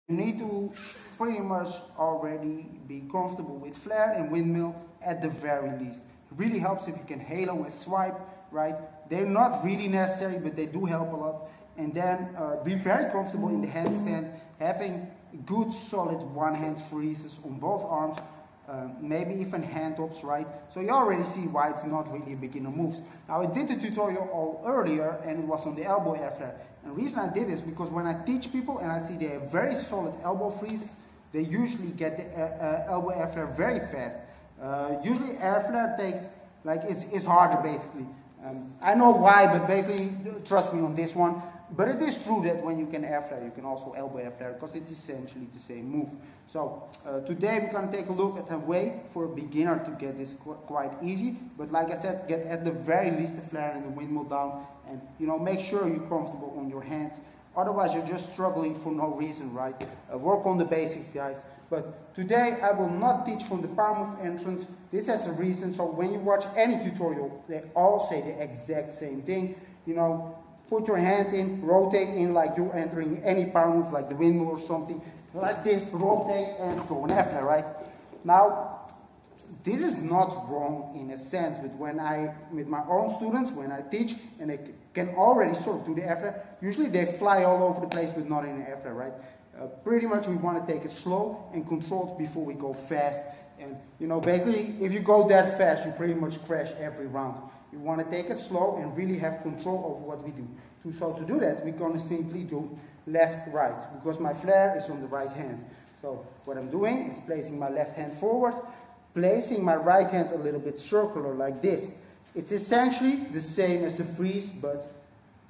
You need to pretty much already be comfortable with flare and windmill at the very least. It really helps if you can halo and swipe, right? They're not really necessary, but they do help a lot. And then be very comfortable in the handstand, having good solid one-hand freezes on both arms, maybe even hand hops, right? So you already see why it's not really a beginner moves. Now I did the tutorial all earlier and it was on the elbow air flare. And the reason I did this because when I teach people and I see they have very solid elbow freezes, they usually get the elbow air flare very fast. Usually air flare takes, like it's harder basically. I know why, but basically trust me on this one. But it is true that when you can air flare, you can also elbow air flare because it's essentially the same move. So today we're going to take a look at a way for a beginner to get this quite easy. But like I said, get at the very least the flare and the windmill down, and make sure you're comfortable on your hands. Otherwise, you're just struggling for no reason, right? Work on the basics, guys. But today I will not teach from the power move entrance. This has a reason. So when you watch any tutorial, they all say the exact same thing. Put your hand in, rotate in like you're entering any power move, like the windmill or something. Like this, rotate and throw an air flare, right? Now, this is not wrong in a sense, but with my own students, when I teach, and they can already sort of do the air flare, usually they fly all over the place, but not in an air flare, right? Pretty much we want to take it slow and controlled before we go fast. And, basically, if you go that fast, you pretty much crash every round. You want to take it slow and really have control over what we do. So to do that, we're going to simply do left, right, because my flare is on the right hand. So what I'm doing is placing my left hand forward, placing my right hand a little bit circular like this. It's essentially the same as the freeze, but,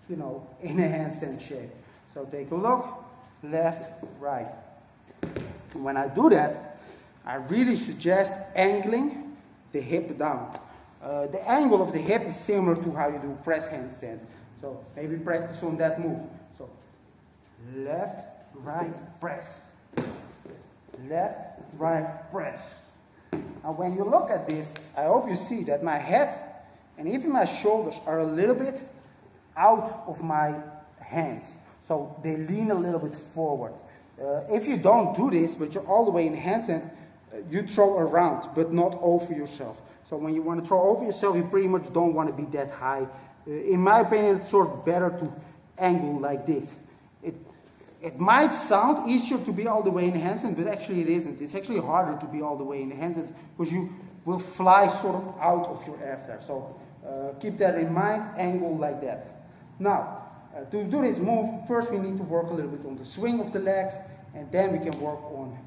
in a handstand shape. So take a look, left, right. And when I do that, I really suggest angling the hip down. The angle of the hip is similar to how you do press handstands. So maybe practice on that move. So left, right, press. Left, right, press. Now when you look at this, I hope you see that my head and even my shoulders are a little bit out of my hands. So they lean a little bit forward. If you don't do this, but you're all the way in handstand, you throw around, but not over yourself. So when you want to throw over yourself, you pretty much don't want to be that high. In my opinion, it's sort of better to angle like this. It might sound easier to be all the way in the handstand, but actually it isn't. It's actually harder to be all the way in the handstand because you will fly sort of out of your air flare. So keep that in mind, angle like that. Now, to do this move, first we need to work a little bit on the swing of the legs, and then we can work on,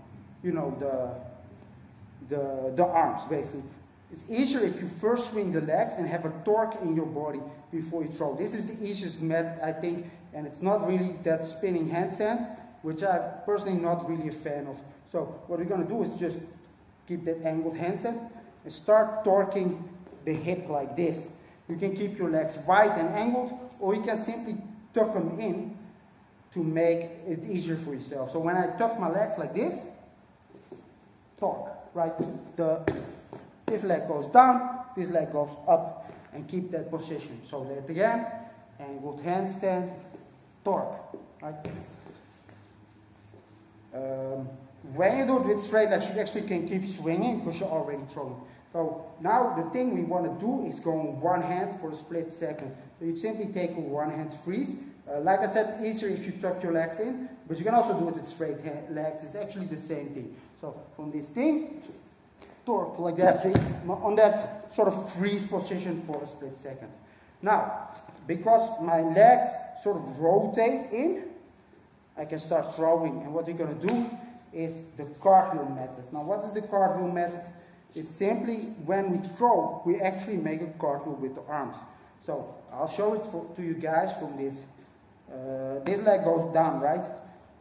the arms, basically. It's easier if you first swing the legs and have a torque in your body before you throw. This is the easiest method, I think, and it's not really that spinning handstand, which I'm personally not really a fan of. So what we're going to do is just keep that angled handstand and start torquing the hip like this. You can keep your legs wide and angled, or you can simply tuck them in to make it easier for yourself. So when I tuck my legs like this, torque, right? This leg goes down, this leg goes up, and keep that position. So let again, angled handstand, torque, right? When you do it with straight legs, you actually can keep swinging because you're already throwing. So now the thing we want to do is go on one hand for a split second. So you simply take a one hand freeze. Like I said, it's easier if you tuck your legs in, but you can also do it with straight legs. It's actually the same thing. So from this thing, torque like that, on that sort of freeze position for a split second. Now, because my legs sort of rotate in, I can start throwing. And what we're going to do is the cartwheel method. Now, what is the cartwheel method? It's simply when we throw, we actually make a cartwheel with the arms. So I'll show it to you guys from this. This leg goes down, right?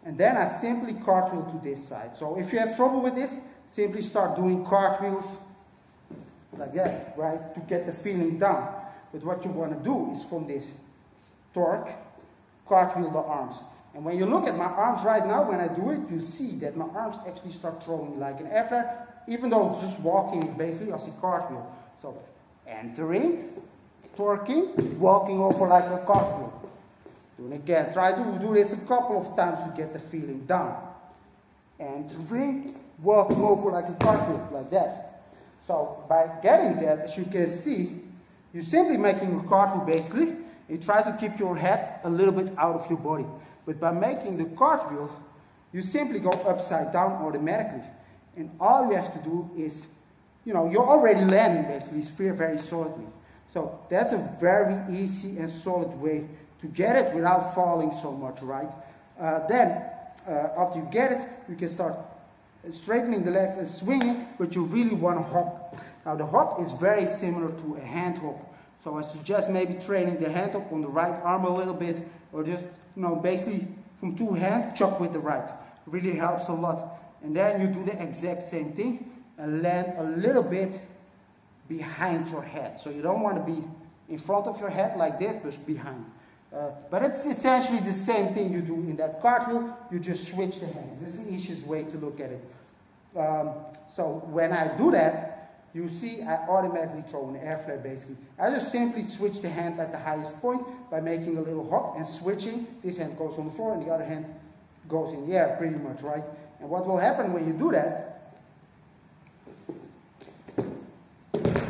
And then I simply cartwheel to this side. So if you have trouble with this, simply start doing cartwheels like that, right? To get the feeling down. But what you want to do is from this torque, cartwheel the arms. And when you look at my arms right now, when I do it, you see that my arms actually start throwing like an air flare. Even though it's just walking, basically, I see cartwheel. So entering, torquing, walking over like a cartwheel. Doing again. Try to do this a couple of times to get the feeling down. and the ring walking over like a cartwheel, like that. So by getting that, as you can see, you're simply making a cartwheel basically. You try to keep your head a little bit out of your body. But by making the cartwheel, you simply go upside down automatically. And all you have to do is, you know, you're already landing basically very solidly. So that's a very easy and solid way to get it without falling so much, right? Then, after you get it, you can start straightening the legs and swinging, but you really want to hop. Now the hop is very similar to a hand hop. So I suggest maybe training the hand hop on the right arm a little bit, or just, you know, basically from two hands, chop with the right. It really helps a lot. And then you do the exact same thing and land a little bit behind your head. So you don't want to be in front of your head like that, but behind. But it's essentially the same thing you do in that cartwheel. You just switch the hands. This is the easiest way to look at it. So when I do that, you see I automatically throw an air flare basically. I just simply switch the hand at the highest point by making a little hop and switching. This hand goes on the floor and the other hand goes in the air pretty much, right? And what will happen when you do that,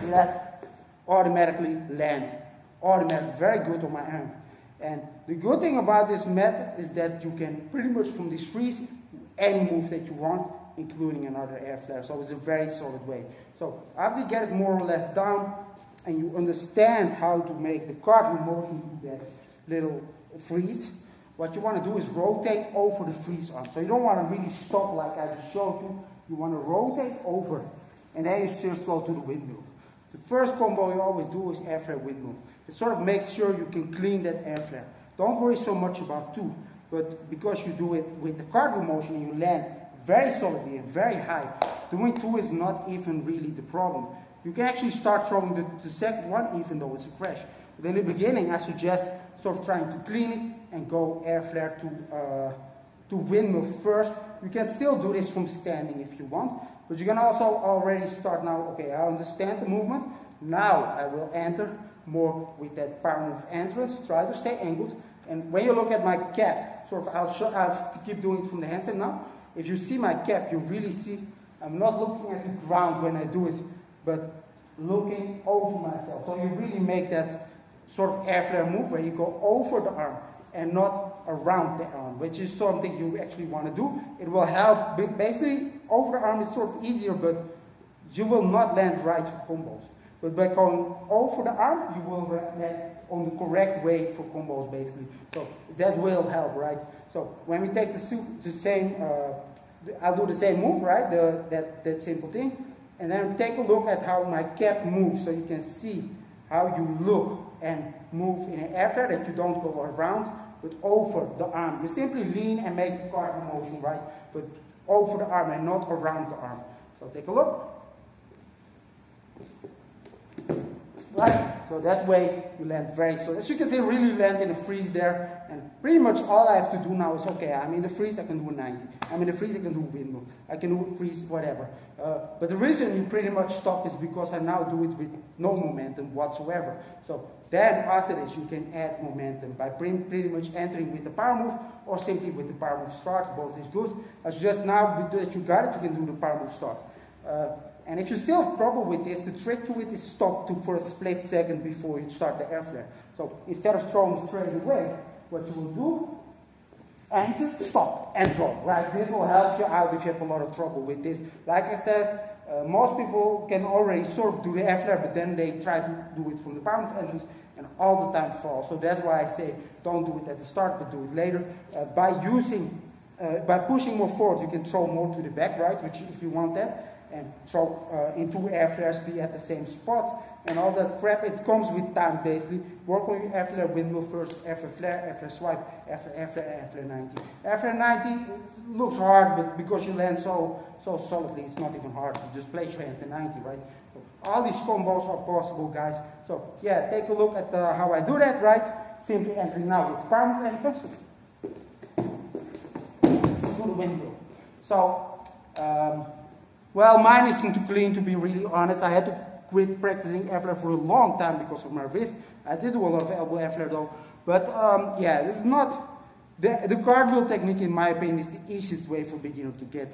that automatically land. Automatically, very good on my arm. And the good thing about this method is that you can pretty much from this freeze any move that you want, including another air flare. So it's a very solid way. So after you get it more or less down and you understand how to make the cartwheel motion into that little freeze, what you want to do is rotate over the freeze arm. So you don't want to really stop like I just showed you. You want to rotate over and then you steer slow to the windmill. The first combo you always do is air flare windmill. It sort of makes sure you can clean that air flare. Don't worry so much about two, but because you do it with the cartwheel motion and you land very solidly and very high, doing two is not even really the problem. You can actually start throwing the second one even though it's a crash. But in the beginning I suggest sort of trying to clean it and go air flare to windmill first. You can still do this from standing if you want, but you can also already start now, okay, I understand the movement. Now I will enter more with that power move entrance. Try to stay angled. And when you look at my cap, sort of, I'll keep doing it from the handstand now. If you see my cap, you really see I'm not looking at the ground when I do it, but looking over myself. So you really make that sort of air flare move where you go over the arm and not around the arm, which is something you actually want to do. It will help. Basically, over the arm is sort of easier, but you will not land right for combos. But by going over the arm, you will land on the correct way for combos, basically. So that will help, right? So when we take the same, I'll do the same move, right? That simple thing. And then take a look at how my cap moves, so you can see how you look and move in an air flare, that you don't go around, but over the arm. You simply lean and make the cartwheel motion, right? But over the arm and not around the arm. So take a look. Right, so that way you land very solid. As you can see, really land in a freeze there, and pretty much all I have to do now is, okay, I'm in the freeze, I can do a 90. I'm in the freeze, I can do a windmill. I can do a freeze, whatever. But the reason you pretty much stop is because I now do it with no momentum whatsoever. So then after this you can add momentum by pretty much entering with the power move or simply with the power move start. Both is good. I suggest now that you got it, you can do the power move start. And if you still have trouble with this, the trick to it is stop for a split second before you start the air flare. So instead of throwing straight away, what you will do, enter, stop, and throw. Right? This will help you out if you have a lot of trouble with this. Like I said, most people can already sort of do the air flare, but then they try to do it from the power move entrance and all the time fall. So that's why I say don't do it at the start, but do it later. By pushing more forward, you can throw more to the back, right? Which, if you want that. And throw in two air flares, be at the same spot, and all that crap. It comes with time, basically. Work on your air flare windmill first, air flare swipe, air flare 90. Air flare 90 looks hard, but because you land so solidly, it's not even hard. You just place your hand at 90, right? So all these combos are possible, guys. So yeah, take a look at how I do that, right? Simply entering now with power move entrance to the windmill. So. Well, mine isn't too clean, to be really honest. I had to quit practicing air flare for a long time because of my wrist. I did do a lot of elbow air flare though. But yeah, this is not The cartwheel technique, in my opinion, is the easiest way for beginner to get